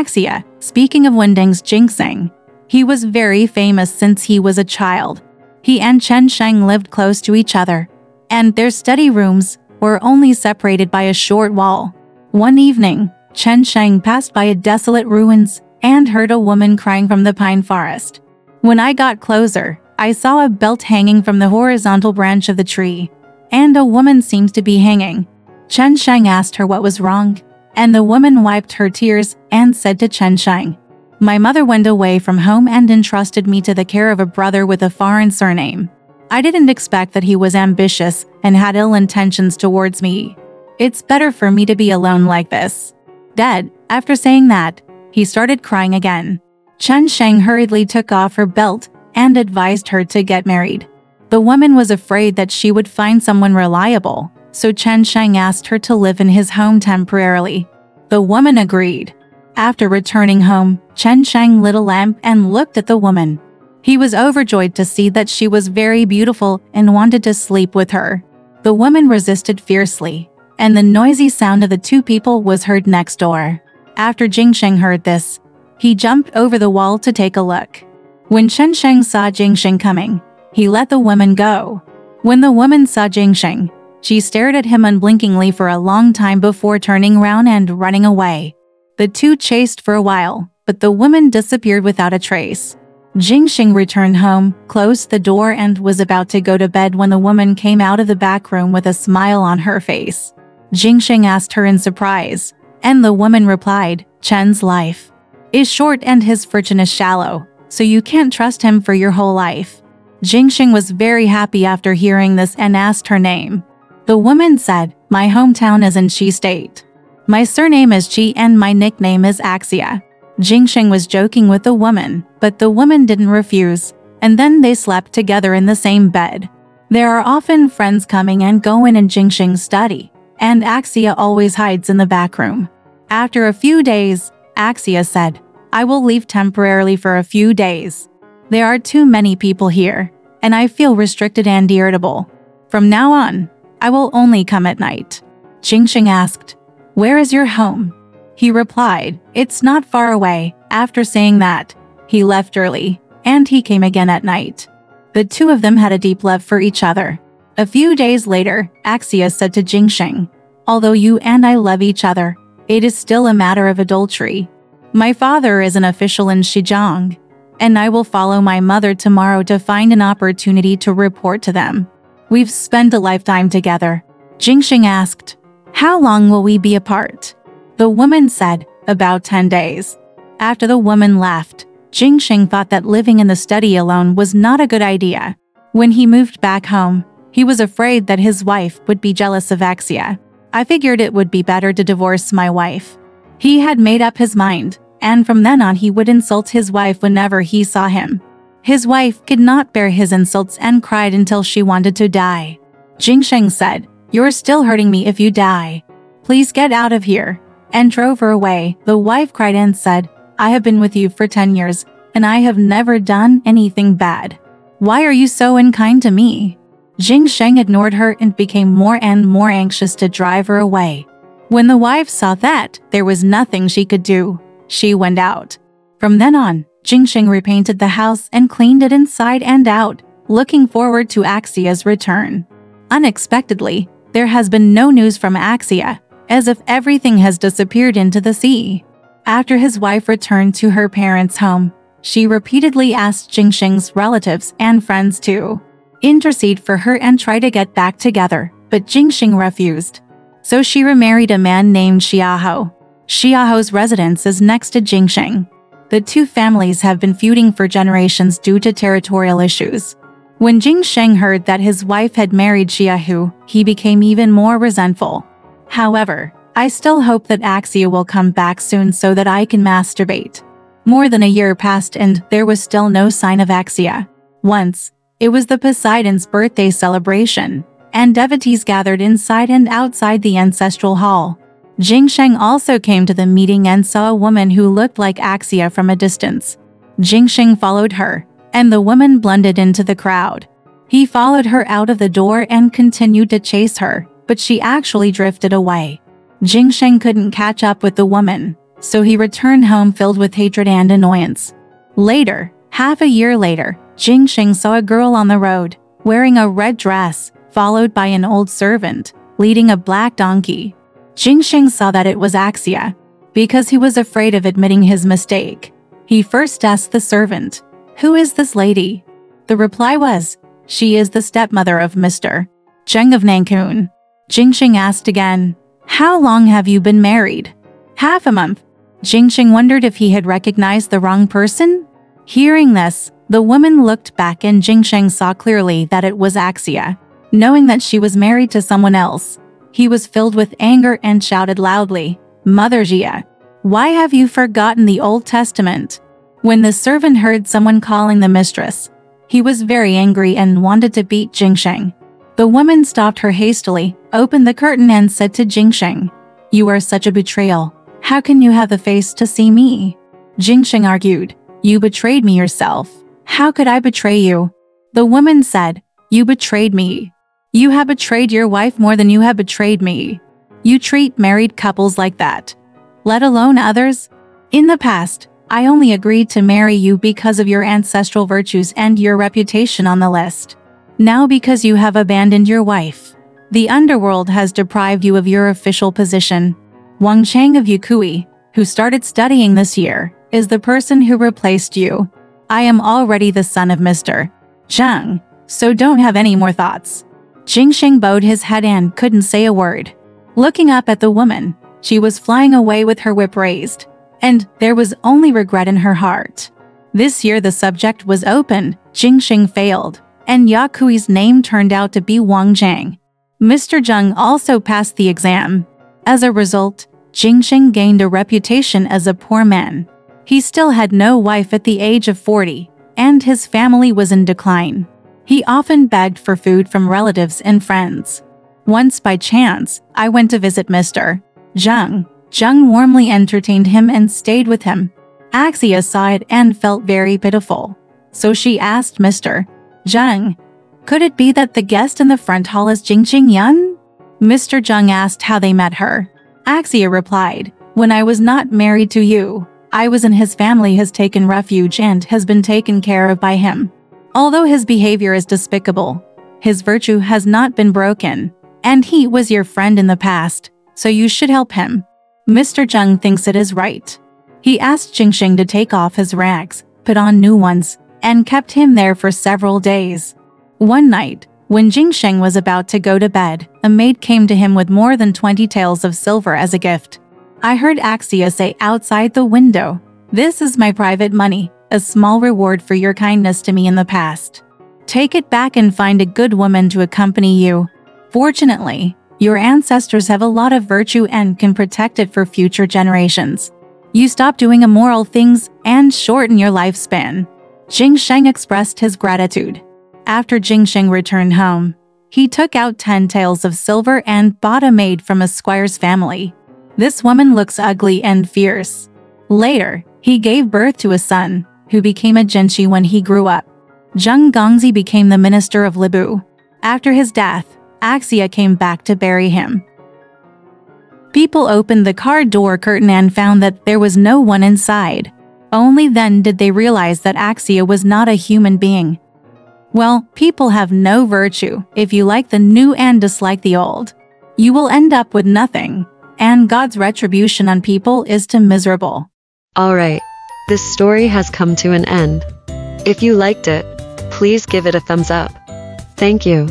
Axia, speaking of Wending's jinxing, he was very famous since he was a child. He and Chen Sheng lived close to each other, and their study rooms were only separated by a short wall. One evening, Chen Sheng passed by a desolate ruins and heard a woman crying from the pine forest. When I got closer, I saw a belt hanging from the horizontal branch of the tree, and a woman seemed to be hanging. Chen Sheng asked her what was wrong, and the woman wiped her tears and said to Chen Sheng, "My mother went away from home and entrusted me to the care of a brother with a foreign surname. I didn't expect that he was ambitious and had ill intentions towards me. It's better for me to be alone like this." Dead. After saying that, he started crying again. Chen Sheng hurriedly took off her belt and advised her to get married. The woman was afraid that she would find someone reliable, so Chen Sheng asked her to live in his home temporarily. The woman agreed. After returning home, Chen Sheng lit a lamp and looked at the woman. He was overjoyed to see that she was very beautiful and wanted to sleep with her. The woman resisted fiercely, and the noisy sound of the two people was heard next door. After Jingsheng heard this, he jumped over the wall to take a look. When Chen Sheng saw Jingsheng coming, he let the woman go. When the woman saw Jingsheng, she stared at him unblinkingly for a long time before turning around and running away. The two chased for a while, but the woman disappeared without a trace. Jingsheng returned home, closed the door and was about to go to bed when the woman came out of the back room with a smile on her face. Jingsheng asked her in surprise, and the woman replied, "Chen's life is short and his fortune is shallow, so you can't trust him for your whole life." Jingsheng was very happy after hearing this and asked her name. The woman said, "My hometown is in Qi State. My surname is Qi and my nickname is Axia." Jingsheng was joking with the woman, but the woman didn't refuse, and then they slept together in the same bed. There are often friends coming and going in Jingsheng's study, and Axia always hides in the back room. After a few days, Axia said, "I will leave temporarily for a few days. There are too many people here, and I feel restricted and irritable. From now on, I will only come at night." Jingsheng asked, "Where is your home?" He replied, "It's not far away." After saying that, he left early, and he came again at night. The two of them had a deep love for each other. A few days later, Axia said to Jingsheng, "Although you and I love each other, it is still a matter of adultery. My father is an official in Xizang, and I will follow my mother tomorrow to find an opportunity to report to them. We've spent a lifetime together." Jingsheng asked, "How long will we be apart?" The woman said, "About 10 days. After the woman left, Jingsheng thought that living in the study alone was not a good idea. When he moved back home, he was afraid that his wife would be jealous of Axia. "I figured it would be better to divorce my wife." He had made up his mind, and from then on he would insult his wife whenever he saw him. His wife could not bear his insults and cried until she wanted to die. Jingsheng said, "You're still hurting me if you die. Please get out of here," and drove her away. The wife cried and said, "I have been with you for 10 years, and I have never done anything bad. Why are you so unkind to me?" Jingsheng ignored her and became more and more anxious to drive her away. When the wife saw that there was nothing she could do, she went out. From then on, Jingsheng repainted the house and cleaned it inside and out, looking forward to Axia's return. Unexpectedly, there has been no news from Axia, as if everything has disappeared into the sea. After his wife returned to her parents' home, she repeatedly asked Jingsheng's relatives and friends to intercede for her and try to get back together, but Jingsheng refused. So she remarried a man named Xiahou. Xiahou's residence is next to Jingsheng. The two families have been feuding for generations due to territorial issues. When Jingsheng heard that his wife had married Xiahou, he became even more resentful. However, I still hope that Axia will come back soon so that I can masturbate. More than a year passed and there was still no sign of Axia. Once, it was the Poseidon's birthday celebration, and devotees gathered inside and outside the ancestral hall. Jingsheng also came to the meeting and saw a woman who looked like Axia from a distance. Jingsheng followed her, and the woman blended into the crowd. He followed her out of the door and continued to chase her, but she actually drifted away. Jingsheng couldn't catch up with the woman, so he returned home filled with hatred and annoyance. Later, half a year later, Jingxing saw a girl on the road, wearing a red dress, followed by an old servant, leading a black donkey. Jingxing saw that it was Axia. Because he was afraid of admitting his mistake, he first asked the servant, "Who is this lady?" The reply was, "She is the stepmother of Mr. Zheng of Nankun." Jingxing asked again, "How long have you been married?" "Half a month." Jingxing wondered if he had recognized the wrong person. Hearing this, the woman looked back and Jingxing saw clearly that it was Axia. Knowing that she was married to someone else, he was filled with anger and shouted loudly, "Mother Jia, why have you forgotten the Old Testament?" When the servant heard someone calling the mistress, he was very angry and wanted to beat Jingxing. The woman stopped her hastily, opened the curtain and said to Jingxing, "You are such a betrayal. How can you have the face to see me?" Jingxing argued, "You betrayed me yourself. How could I betray you?" The woman said, "You betrayed me. You have betrayed your wife more than you have betrayed me. You treat married couples like that, let alone others. In the past, I only agreed to marry you because of your ancestral virtues and your reputation on the list. Now because you have abandoned your wife, the underworld has deprived you of your official position. Wang Chang of Yukui, who started studying this year, is the person who replaced you. I am already the son of Mr. Zheng, so don't have any more thoughts." Jingxing bowed his head and couldn't say a word. Looking up at the woman, she was flying away with her whip raised, and there was only regret in her heart. This year the subject was open, Jingxing failed, and Yakui's name turned out to be Wang Zhang. Mr. Zheng also passed the exam. As a result, Jingxing gained a reputation as a poor man. He still had no wife at the age of 40, and his family was in decline. He often begged for food from relatives and friends. Once by chance, I went to visit Mr. Zheng. Zheng warmly entertained him and stayed with him. Axia saw it and felt very pitiful. So she asked Mr. Zheng, "Could it be that the guest in the front hall is Jingxing Yun?" Mr. Zheng asked how they met her. Axia replied, "When I was not married to you, I was in his family has taken refuge and has been taken care of by him. Although his behavior is despicable, his virtue has not been broken, and he was your friend in the past, so you should help him." Mr. Zheng thinks it is right. He asked Jingxing to take off his rags, put on new ones, and kept him there for several days. One night, when Jingxing was about to go to bed, a maid came to him with more than 20 taels of silver as a gift. I heard Axia say outside the window, "This is my private money, a small reward for your kindness to me in the past. Take it back and find a good woman to accompany you. Fortunately, your ancestors have a lot of virtue and can protect it for future generations. You stop doing immoral things and shorten your lifespan." Jingxing expressed his gratitude. After Jingxing returned home, he took out 10 taels of silver and bought a maid from a squire's family. This woman looks ugly and fierce. Later, he gave birth to a son, who became a Genshi when he grew up. Zheng Gongzi became the minister of Libu. After his death, Axia came back to bury him. People opened the car door curtain and found that there was no one inside. Only then did they realize that Axia was not a human being. Well, people have no virtue if you like the new and dislike the old. You will end up with nothing, and God's retribution on people is to miserable. Alright, this story has come to an end. If you liked it, please give it a thumbs up. Thank you.